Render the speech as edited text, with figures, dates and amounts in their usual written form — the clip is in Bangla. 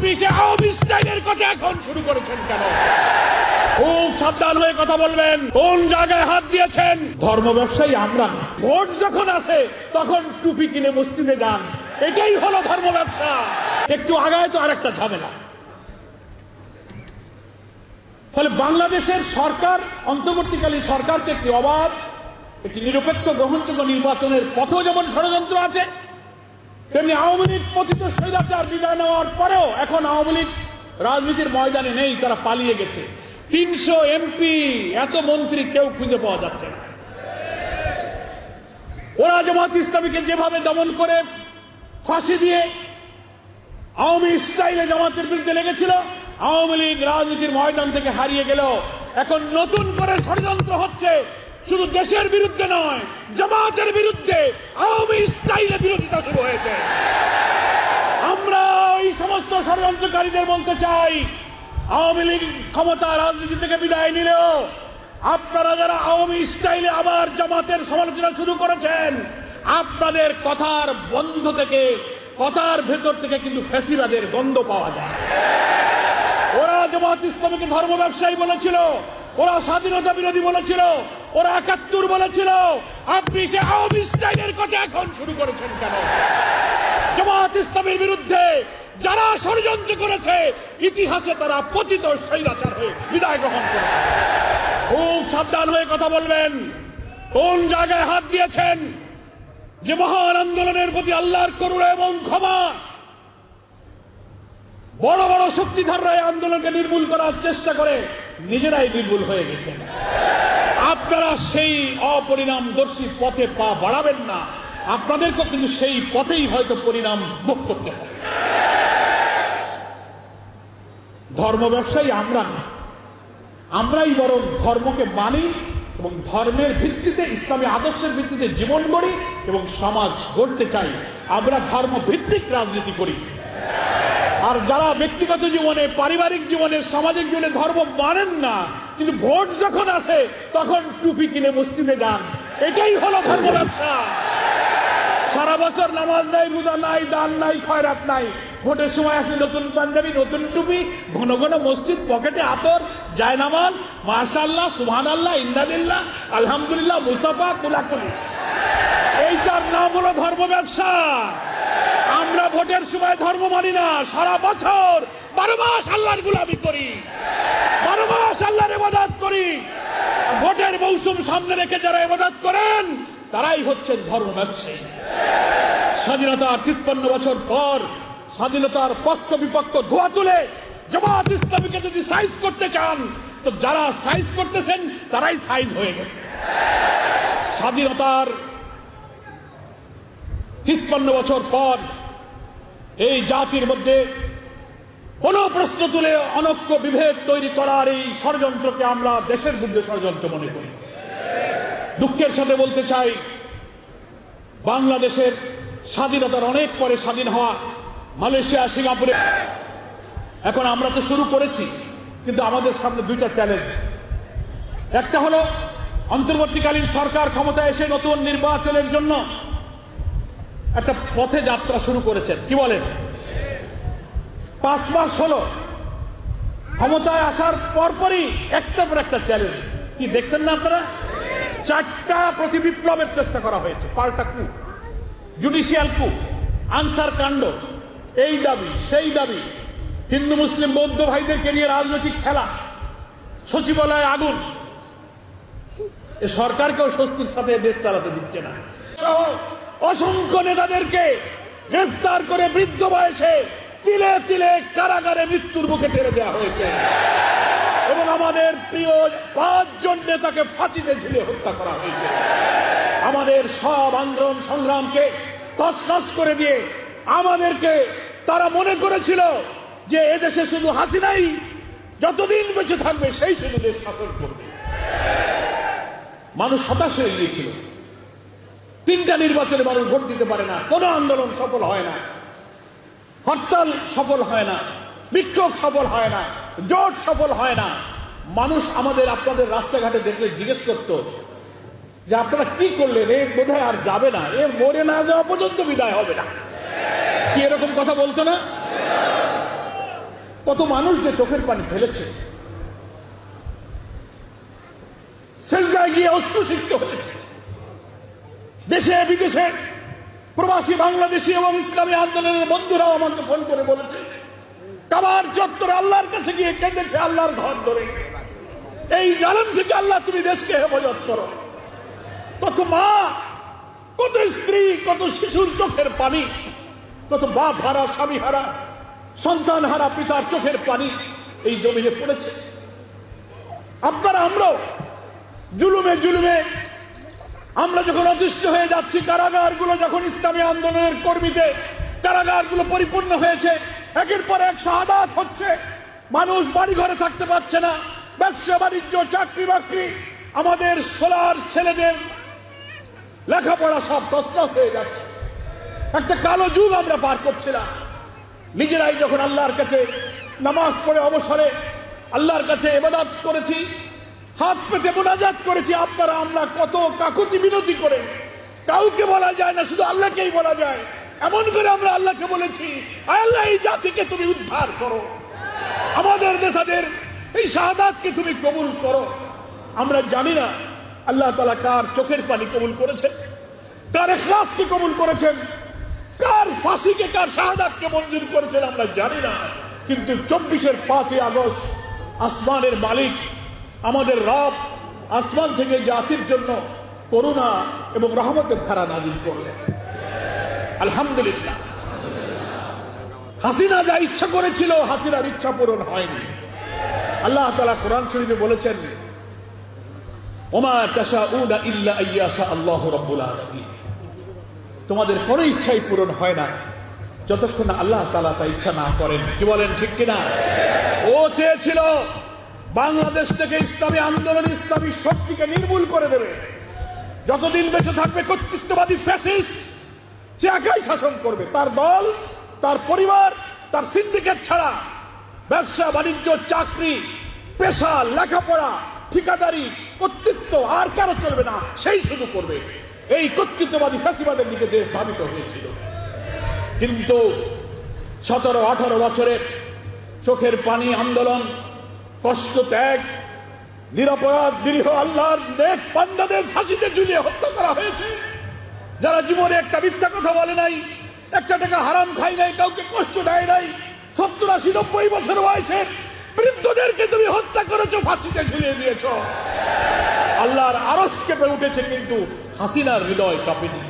আপনি সে আওয়ামী স্টাইলের কথা এখন শুরু করেছেন কেন? খুব সাবধান হয়ে কথা বলবেন। কোন জায়গায় হাত দিয়েছেন? ধর্ম ব্যবসায়ী আমরা না। ভোট যখন আসে তখন টুপি কিনে মসজিদে যান, এটাই হলো ধর্ম ব্যবসা। একটু আগায় তো আরেকটা ঝামেলা। ফলে বাংলাদেশের সরকার, অন্তর্বর্তীকালীন সরকারকে একটি অবাধ, একটি নিরপেক্ষ গ্রহণযোগ্য নির্বাচনের পথেও যেমন ষড়যন্ত্র আছে, তেমনি আওয়ামী লীগ পতিত স্বৈরাচার বিদায় নেওয়ার পরেও এখন আওয়ামী লীগ রাজনীতির ময়দানে নেই, তারা পালিয়ে গেছে। 300 এমপি, এত মন্ত্রী কেউ খুঁজে পাওয়া যাচ্ছে না। ওরা জামাত ইসলামীকে যেভাবে দমন করে ফাঁসি দিয়ে আওয়ামী স্টাইলে জামাতের বিরুদ্ধে লেগেছিল, আওয়ামী লীগ রাজনীতির ময়দান থেকে হারিয়ে গেল। এখন নতুন করে ষড়যন্ত্র হচ্ছে, শুধু দেশের বিরুদ্ধে নয়, জামাতের বিরুদ্ধে আওয়ামী স্টাইলে বিরোধিতা শুরু হয়েছে। আমরা এই সমস্ত ষড়যন্ত্রকারীদের বলতে চাই, আওয়ামী লীগ ক্ষমতা রাজনীতি থেকে বিদায় নিলেও আপনারা যারা আওয়ামী স্টাইলে আবার জামাতের সমালোচনা শুরু করেছেন, আপনাদের কথার বন্ধ থেকে, কথার ভেতর থেকে কিন্তু ফ্যাসিবাদের গন্ধ পাওয়া যায়। ওরা জামাত ইসলামীকে ধর্ম ব্যবসায়ী বলেছিল, ওরা স্বাধীনতা বিরোধী বলেছিল, ওরা ৭১ বলেছিল। আপনি সে আওয়ামী স্টাইলের কথা এখন শুরু করেছেন কেন? জামাত ইসলামের বিরুদ্ধে যারা ষড়যন্ত্র করেছে, ইতিহাসে তারা পতিত স্বৈরাচার হয়ে বিদায় গ্রহণ করেছে। খুব সাবধান হয়ে কথা বলবেন। কোন জায়গায় হাত দিয়েছেন? যে মহান আন্দোলনের প্রতি আল্লাহর করুণা এবং ক্ষমা, বড় বড় শক্তিধররা এই আন্দোলনকে নির্মূল করার চেষ্টা করে নিজেরাই নির্মূল হয়ে গেছেন। আপনারা সেই অপরিণামদর্শী পথে পা বাড়াবেন না, আপনাদেরকে কিন্তু সেই পথেই হয়তো পরিণাম ভোগ করতে হবে। ধর্ম ব্যবসায়ী আমরা না, আমরাই বরং ধর্মকে মানি এবং ধর্মের ভিত্তিতে, ইসলামী আদর্শের ভিত্তিতে জীবন গড়ি এবং সমাজ গড়তে চাই। আমরা ধর্ম ভিত্তিক রাজনীতি করি। আর যারা ব্যক্তিগত জীবনে, পারিবারিক জীবনে, সামাজিক জীবনে ধর্ম মানেন না, কিন্তু ভোট যখন আসে তখন টুপি কিনে মসজিদে যান, এটাই হলো ধর্ম ব্যবসা। সারা বছর নামাজ নাই, রোজা নাই, দান নাই, খয়রাত নাই, ভোটের সময় আসে নতুন পাঞ্জাবি, নতুন টুপি, ঘন ঘন মসজিদ, পকেটে আতর, জায়নামাজ, মাশাআল্লাহ, সুবহানাল্লাহ, ইন্নালিল্লাহ, আলহামদুলিল্লাহ, মুসাফা, কুলাকুলি। এইটার নাম হলো ধর্ম ব্যবসা। আমরা ভোটের সময় ধর্ম মানি না, সারা বছর 12 মাস আল্লাহর গোলামি করি, 12 মাস আল্লাহর ইবাদত করি। ভোটের মৌসুম সামনে রেখে যারা ইবাদত করেন, তারাই হচ্ছেন ধর্ম ব্যবসায়ী। স্বাধীনতার 53 বছর পর স্বাধীনতার পক্ষ বিপক্ষ ধোয়া তুলে জামাত ইসলামীকে যদি সাইজ করতে চান, তো যারা সাইজ করতেছেন তারাই সাইজ হয়ে গেছে। স্বাধীনতার 53 বছর পর এই জাতির মধ্যে কোন প্রশ্ন তুলে অনৈক্য বিভেদ তৈরি করার এই ষড়যন্ত্রকে আমরা দেশের বিরুদ্ধে ষড়যন্ত্র মনে করি। দুঃখের সাথে বলতে চাই, বাংলাদেশের স্বাধীনতার অনেক পরে স্বাধীন হওয়া মালয়েশিয়া, সিঙ্গাপুরে, এখন আমরা তো শুরু করেছি, কিন্তু আমাদের সামনে দুইটা চ্যালেঞ্জ। একটা হলো অন্তর্বর্তীকালীন সরকার ক্ষমতায় এসে নতুন নির্বাচনের জন্য একটা পথে যাত্রা শুরু করেছেন। কি বলেন? 5 মাস হলো ক্ষমতায় আসার পরপরই একটার পর একটা চ্যালেঞ্জ। কি দেখছেন না আপনারা? 4টা প্রতিবিপ্লবের চেষ্টা করা হয়েছে, পাল্টা কু, জুডিশিয়াল কু, আনসার কাণ্ড, এই দাবি সেই দাবি, হিন্দু মুসলিম বৌদ্ধ ভাইদেরকে নিয়ে রাজনৈতিক খেলা, সচিবালয়ে আগুন। এ সরকারকেও স্বস্তির সাথে দেশ চালাতে দিচ্ছে না। অসংখ্য নেতাদেরকে গ্রেফতার করে বৃদ্ধ বয়সে তিলে তিলে কারাগারে মৃত্যুর মুখে ঠেলে দেওয়া হয়েছে এবং আমাদের প্রিয় 5 জন নেতাকে ফাঁসিতে ঝুলিয়ে হত্যা করা হয়েছে। আমাদের সব আন্দোলন সংগ্রামকে তছনছ করে দিয়ে আমাদেরকে তারা মনে করেছিল যে এদেশে শুধু হাসিনাই যতদিন বেঁচে থাকবে সেই শুধু দেশ শাসন করবে। মানুষ হতাশ হয়ে গিয়েছিল। 3টা নির্বাচনে মানুষ ভোট দিতে পারে না, কোনো আন্দোলন সফল হয় না, হরতাল সফল হয় না, বিক্ষোভ সফল হয় না, জোট সফল হয় না। মানুষ আমাদের, আপনাদের রাস্তাঘাটে দেখলে জিজ্ঞেস করতো যে আপনারা কি করলেন, এ বোধহয় আর যাবে না, এ মরে না যাওয়া পর্যন্ত বিদায় হবে না। কি এরকম কথা বলতো না? কত মানুষ যে চোখের পানি ফেলেছে, সেজদায় গিয়ে অশ্রুসিক্ত হয়েছে। দেশে বিদেশে প্রবাসী বাংলাদেশি এবং ইসলামী আন্দোলনের বন্ধুরাও আমাকে ফোন করে বলেছে, কাবার চত্বরে আল্লাহর কাছে গিয়ে কেঁদেছে আল্লাহর ঘর ধরে, এই জালেম থেকে আল্লাহ তুমি দেশকে হেফাজত করো। কত মা, কত স্ত্রী, কত শিশুর চোখের পানি, কত বাপ হারা, স্বামী হারা, সন্তান হারা পিতার চোখের পানি এই জমিনে পড়েছে। আপনারা আমরাও জুলুমে জুলুমে আমরা যখন অতিষ্ঠ হয়ে যাচ্ছি, কারাগারগুলো যখন ইসলামী আন্দোলনের কর্মীতে কারাগারগুলো পরিপূর্ণ হয়েছে, একের পর এক শাহাদাত হচ্ছে, মানুষ বাড়ি ঘরে থাকতে পারছে না, ব্যবসা বাণিজ্য, চাকরি বাকরি, আমাদের সোলার ছেলেদের লেখাপড়া সব তছনছ হয়ে যাচ্ছে। একটা কালো যুগ আমরা পার করছিলাম। নিজেরাই যখন আল্লাহর কাছে নামাজ পড়ে অবসরে আল্লাহর কাছে ইবাদত করেছি, হাত পেতে মোনাজাত করেছি, আপনারা আমরা কত কাকুতি বিনতি করে, কাউকে বলা যায় না, শুধু আল্লাহকেই বলা যায়, এমন করে আমরা আল্লাহকে বলেছি, আল্লাহ এই জাতিকে তুমি উদ্ধার করো, আমাদের নেতাদের এই শাহাদাতকে তুমি কবুল করো। আমরা জানি না আল্লাহ তাআলা কার চোখের পানি কবুল করেছেন, কার ইখলাসকে কবুল করেছেন, কার ফাঁসিকে, কার শাহাদাতকে মঞ্জুর করেছেন আমরা জানি না। কিন্তু 24-এর 5 আগস্ট আসমানের মালিক আমাদের রব আসমান থেকে জাতির জন্য করুণা এবং রহমতের ধারা নাজিল করলেন। আলহামদুলিল্লাহ। হাসিনা যা ইচ্ছা করেছিল, হাসিনার ইচ্ছা পূরণ হয়নি। আল্লাহ তাআলা কোরআন শরীফে বলেছেন, ওমা তাশাউনা ইল্লা আইয়াশা আল্লাহু রাব্বুল আলামিন, তোমাদের কোনো ইচ্ছাই পূরণ হয় না যতক্ষণ না আল্লাহ তাআলা তা ইচ্ছা না করেন। কি বলেন, ঠিক কিনা? ও চেয়েছিল বাংলাদেশ থেকে ইসলামী আন্দোলন, ইসলামী শক্তিকে নির্মূল করে দেবে। যতদিন বেঁচে থাকবে কর্তৃত্ববাদী ফ্যাসিস্ট, সে একাই শাসন করবে, তার দল, তার পরিবার, তার সিন্ডিকেট ছাড়া ব্যবসা বাণিজ্য, চাকরি, পেশা, লেখাপড়া, ঠিকাদারি, কর্তৃত্ব আর কারো চলবে না, সেই শুধু করবে। এই কর্তৃত্ববাদী ফ্যাসিবাদের দিকে দেশ ধাবিত হয়েছিল। কিন্তু 17-18 বছরের চোখের পানি আন্দোলন, কষ্ট ত্যাগ, নিরপরাধ নিরীহ আল্লাহর নেক বান্দাদের ফাঁসিতে ঝুলিয়ে হত্যা করা হয়েছে। যারা জীবনে একটা মিথ্যা কথা বলে নাই, একটা টাকা হারাম খাই নাই, কাউকে কষ্ট দেয় নাই, 70-80-90 বছর বয়সের বৃদ্ধদেরকে তুমি হত্যা করেছো, ফাঁসিতে ঝুলিয়ে দিয়েছ। আল্লাহর আরশ কেঁপে উঠেছে, কিন্তু হাসিনার হৃদয় কাঁপেনি।